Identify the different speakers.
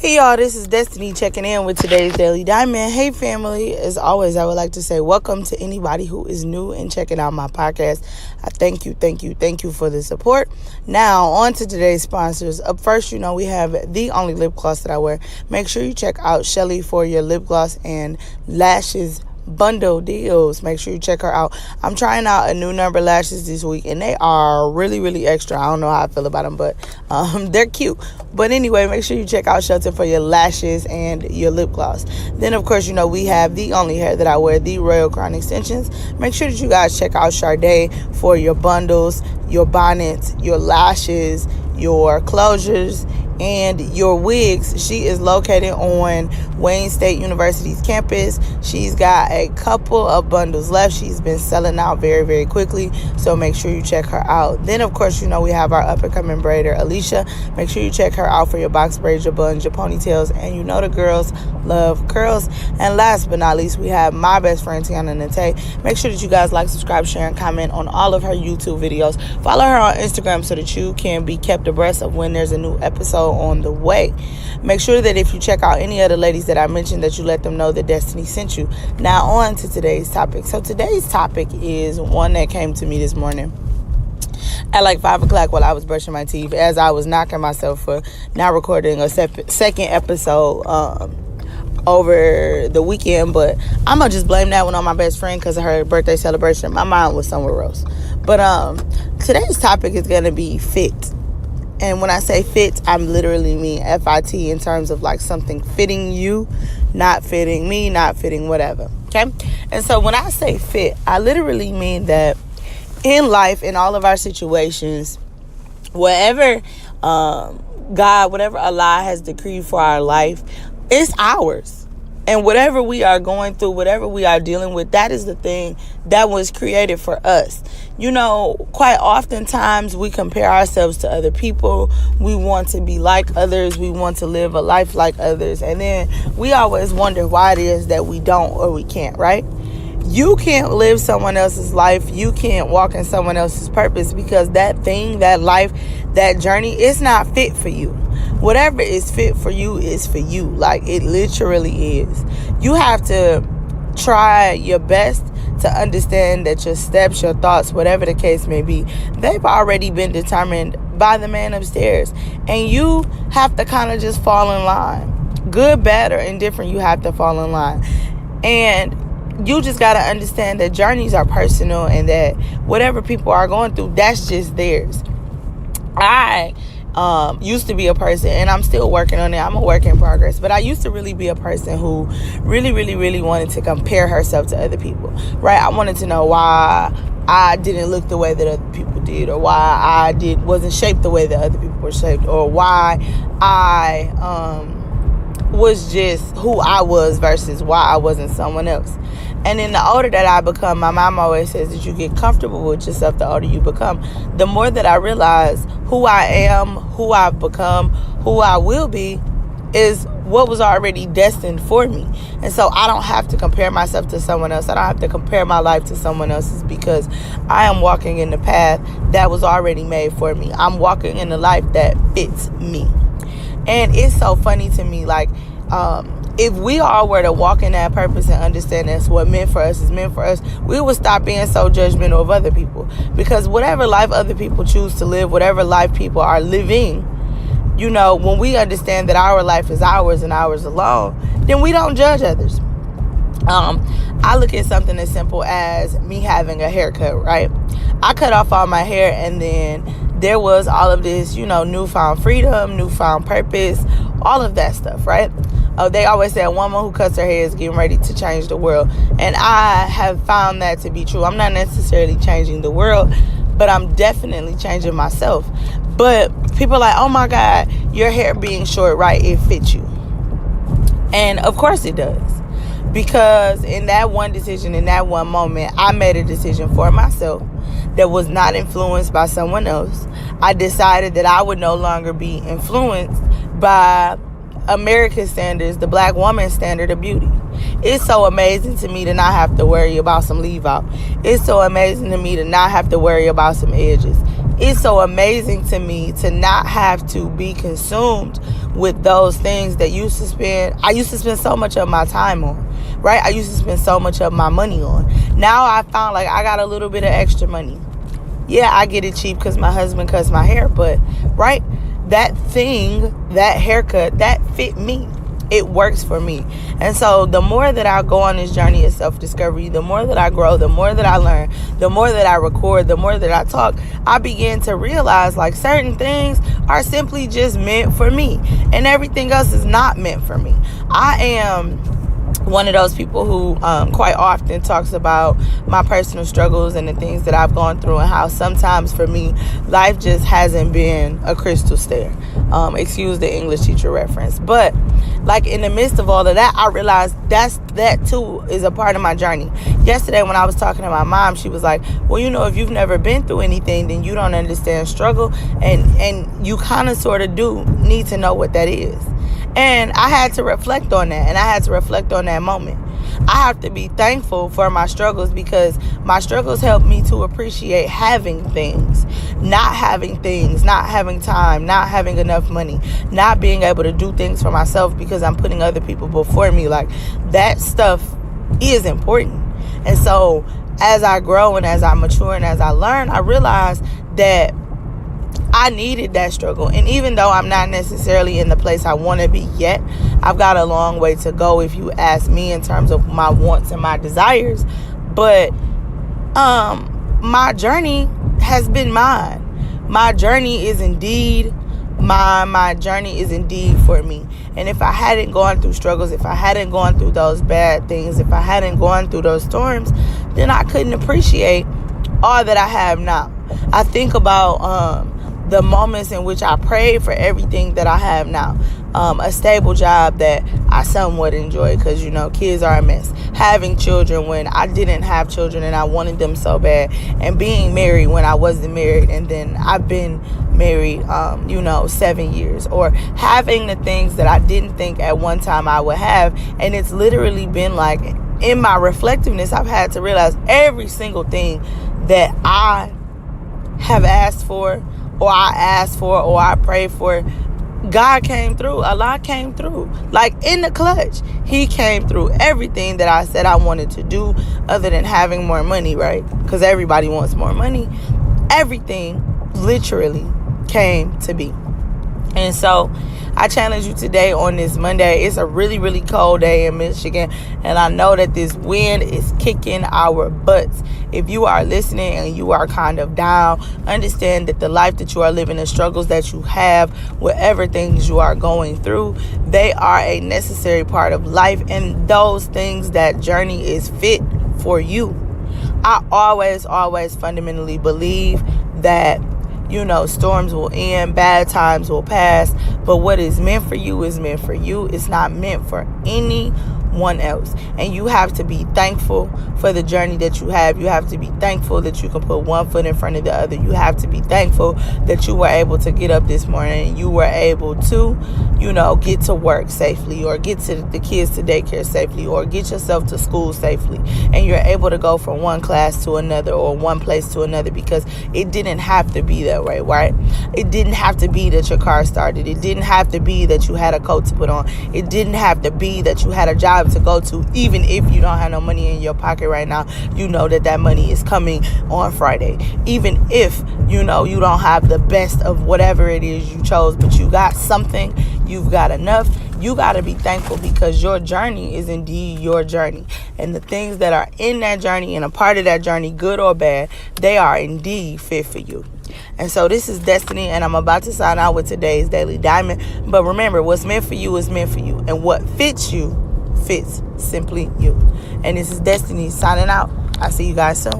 Speaker 1: Hey y'all, this is Destiny checking in with today's Daily Diamond. Hey family, as always, I would like to say welcome to anybody who is new and checking out my podcast. I thank you for the support. Now, on to today's sponsors. Up first, we have the only lip gloss that I wear. Make sure you check out Chelly for your lip gloss and lashes bundle deals. Make sure you check her out. I'm trying out a new number of lashes this week, and they are really extra. I don't know how I feel about them, but they're cute. But anyway, make sure you check out Shelter for your lashes and your lip gloss. Then, of course, we have the only hair that I wear, the Royal Crown Extensions. Make sure that you guys check out Sade for your bundles, your bonnets, your lashes, your closures, and your wigs. She is located on Wayne State University's campus. She's got a couple of bundles left. She's been selling out very quickly, so make sure you check her out. Then, of course, we have our up-and-coming braider, Lisha. Make sure you check her out for your box braids, your buns, your ponytails, and the girls love curls. And last but not least, we have my best friend, Tiana Nate. Make sure that you guys like, subscribe, share, and comment on all of her YouTube videos. Follow her on Instagram so that you can be kept abreast of when there's a new episode on the way. Make sure that if you check out any of the ladies that I mentioned, that you let them know that Destiny sent you. Now on to today's topic. So today's topic is one that came to me this morning at like 5 o'clock while I was brushing my teeth, as I was knocking myself for not recording a second episode over the weekend. But I'm gonna just blame that one on my best friend because of her birthday celebration. My mind was somewhere else. But today's topic is gonna be fit. And when I say fit, I'm literally mean F-I-T in terms of like something fitting you, not fitting me, not fitting whatever. Okay? And so when I say fit, I literally mean that in life, in all of our situations, whatever whatever Allah has decreed for our life, it's ours. And whatever we are going through, whatever we are dealing with, that is the thing that was created for us. Quite oftentimes we compare ourselves to other people. We want to be like others. We want to live a life like others. And then we always wonder why it is that we don't or we can't, right? You can't live someone else's life. You can't walk in someone else's purpose because that thing, that life, that journey is not fit for you. Whatever is fit for you is for you. Like, it literally is. You have to try your best to understand that your steps, your thoughts, whatever the case may be, they've already been determined by the man upstairs. And you have to kind of just fall in line. Good, bad, or indifferent, you have to fall in line. And you just got to understand that journeys are personal and that whatever people are going through, that's just theirs. I used to be a person, and I'm still working on it. I'm a work in progress, but I used to really be a person who really wanted to compare herself to other people, right? I wanted to know why I didn't look the way that other people did, or why I wasn't shaped the way that other people were shaped, or why I was just who I was versus why I wasn't someone else. And then the older that I become, my mom always says that you get comfortable with yourself the older you become. The more that I realize who I am, who I've become, who I will be, is what was already destined for me. And so I don't have to compare myself to someone else. I don't have to compare my life to someone else's because I am walking in the path that was already made for me. I'm walking in the life that fits me. And it's so funny to me, like, if we all were to walk in that purpose and understand that's what meant for us is meant for us, we would stop being so judgmental of other people. Because whatever life other people choose to live, whatever life people are living, when we understand that our life is ours and ours alone, then we don't judge others. I look at something as simple as me having a haircut, right? I cut off all my hair, and then there was all of this, newfound freedom, newfound purpose, all of that stuff, right? They always say a woman who cuts her hair is getting ready to change the world. And I have found that to be true. I'm not necessarily changing the world, but I'm definitely changing myself. But people are like, oh my God, your hair being short, right? It fits you. And of course it does. Because in that one decision, in that one moment, I made a decision for myself that was not influenced by someone else. I decided that I would no longer be influenced by American standards, the black woman standard of beauty. It's so amazing to me to not have to worry about some leave out. It's so amazing to me to not have to worry about some edges. it's so amazing to me to not have to be consumed with those things that I used to spend so much of my time on, right? I used to spend so much of my money on. Now I found like I got a little bit of extra money. Yeah, I get it cheap because my husband cuts my hair, but right, that thing, that haircut, that fit me. It works for me. And so the more that I go on this journey of self-discovery, the more that I grow, the more that I learn, the more that I record, the more that I talk, I begin to realize like certain things are simply just meant for me, and everything else is not meant for me. I am one of those people who quite often talks about my personal struggles and the things that I've gone through, and how sometimes for me life just hasn't been a crystal stair. Excuse the English teacher reference, but like in the midst of all of that, I realized that too is a part of my journey. Yesterday when I was talking to my mom, she was like, well, if you've never been through anything, then you don't understand struggle, and you kind of sort of do need to know what that is. And I had to reflect on that, and I had to reflect on that moment. I have to be thankful for my struggles, because my struggles help me to appreciate having things, not having time, not having enough money, not being able to do things for myself because I'm putting other people before me. Like, that stuff is important. And so as I grow and as I mature and as I learn, I realize that I needed that struggle. And even though I'm not necessarily in the place I want to be yet, I've got a long way to go if you ask me in terms of my wants and my desires. But my journey has been mine. My journey is indeed mine. My journey is indeed for me. And if I hadn't gone through struggles, if I hadn't gone through those bad things, if I hadn't gone through those storms, then I couldn't appreciate all that I have now. I think about the moments in which I prayed for everything that I have now. A stable job that I somewhat enjoy, because kids are a mess. Having children when I didn't have children and I wanted them so bad, and being married when I wasn't married, and then I've been married 7 years, or having the things that I didn't think at one time I would have. And it's literally been like, in my reflectiveness, I've had to realize every single thing that I have asked for, or I prayed for, God came through. Allah came through. Like, in the clutch. He came through everything that I said I wanted to do, other than having more money, right? Because everybody wants more money. Everything literally came to be. And so I challenge you today on this Monday. It's a really, really cold day in Michigan, and I know that this wind is kicking our butts. If you are listening and you are kind of down, understand that the life that you are living, the struggles that you have, whatever things you are going through, they are a necessary part of life, and those things, that journey is fit for you. I always fundamentally believe that storms will end, bad times will pass, but what is meant for you is meant for you. It's not meant for anyone else. And you have to be thankful for the journey that you have. You have to be thankful that you can put one foot in front of the other. You have to be thankful that you were able to get up this morning and you were able to, get to work safely, or get to the kids to daycare safely, or get yourself to school safely. And you're able to go from one class to another, or one place to another, because it didn't have to be that way, right? It didn't have to be that your car started. It didn't have to be that you had a coat to put on. It didn't have to be that you had a job to go to. Even if you don't have no money in your pocket right now, you know that money is coming on Friday. Even if you don't have the best of whatever it is you chose, but you got something, you've got enough. You got to be thankful, because your journey is indeed your journey. And the things that are in that journey and a part of that journey, good or bad, they are indeed fit for you. And so this is Destiny, and I'm about to sign out with today's Daily Diamond. But remember, what's meant for you is meant for you. And what fits you fits simply you. And this is Destiny signing out. I'll see you guys soon.